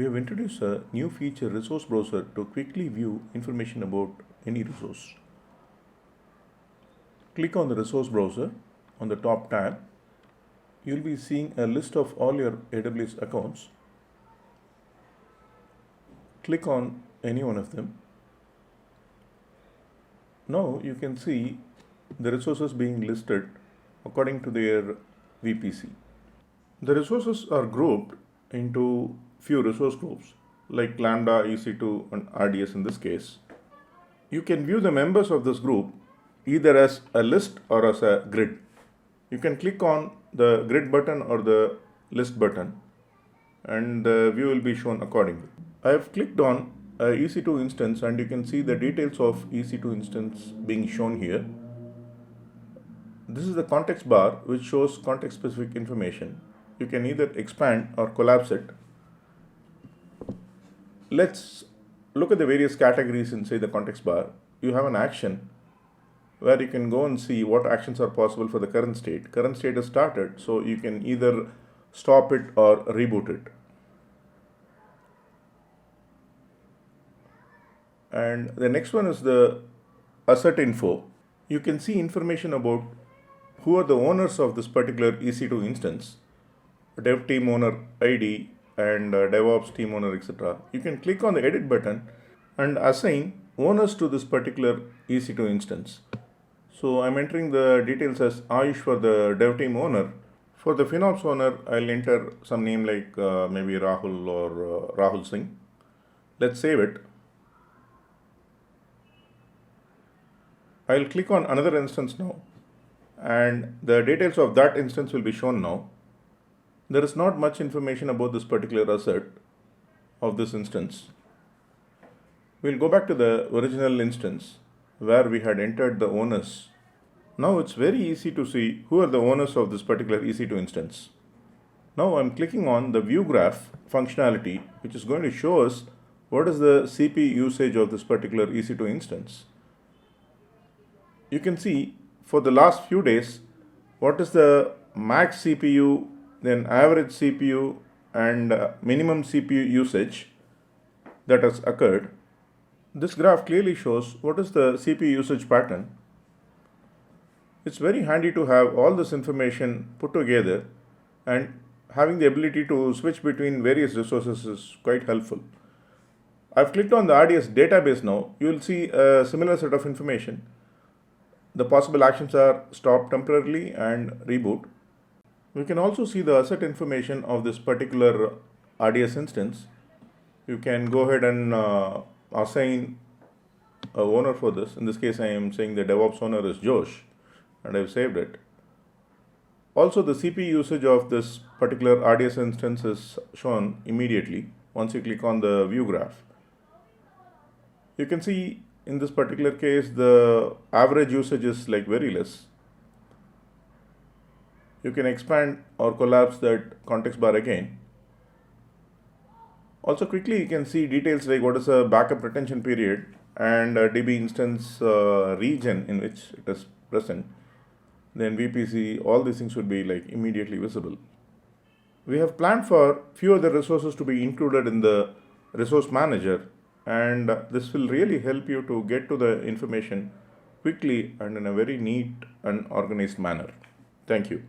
We have introduced a new feature, Resource Browser, to quickly view information about any resource. Click on the Resource Browser on the top tab. You'll be seeing a list of all your AWS accounts. Click on any one of them. Now you can see the resources being listed according to their VPC. The resources are grouped into few resource groups like Lambda, EC2 and RDS in this case. You can view the members of this group either as a list or as a grid. You can click on the grid button or the list button and the view will be shown accordingly. I have clicked on a EC2 instance and you can see the details of EC2 instance being shown here. This is the context bar which shows context specific information. You can either expand or collapse it. Let's look at the various categories inside the context bar. You have an action where you can go and see what actions are possible for the current state. Current state is started, so you can either stop it or reboot it. And the next one is the asset info. You can see information about who are the owners of this particular EC2 instance, dev team owner ID and DevOps team owner, etc. You can click on the edit button and assign owners to this particular EC2 instance. So I'm entering the details as Ayush for the dev team owner. For the FinOps owner, I'll enter some name like maybe Rahul or Rahul Singh. Let's save it. I'll click on another instance now and the details of that instance will be shown now. There is not much information about this particular asset of this instance. We'll go back to the original instance where we had entered the owners. Now it's very easy to see who are the owners of this particular EC2 instance. Now I'm clicking on the view graph functionality, which is going to show us what is the CPU usage of this particular EC2 instance. You can see for the last few days what is the max CPU, then average CPU and minimum CPU usage that has occurred. This graph clearly shows what is the CPU usage pattern. It's very handy to have all this information put together, and having the ability to switch between various resources is quite helpful. I've clicked on the RDS database now. You will see a similar set of information. The possible actions are stop temporarily and reboot. We can also see the asset information of this particular RDS instance. You can go ahead and assign a owner for this. In this case, I am saying the DevOps owner is Josh and I've saved it. Also, the CPU usage of this particular RDS instance is shown immediately once you click on the view graph. You can see in this particular case, the average usage is like very less. You can expand or collapse that context bar again. Also quickly you can see details like what is a backup retention period and DB instance region in which it is present. Then VPC, all these things should be like immediately visible. We have planned for few other resources to be included in the resource manager, and this will really help you to get to the information quickly and in a very neat and organized manner. Thank you.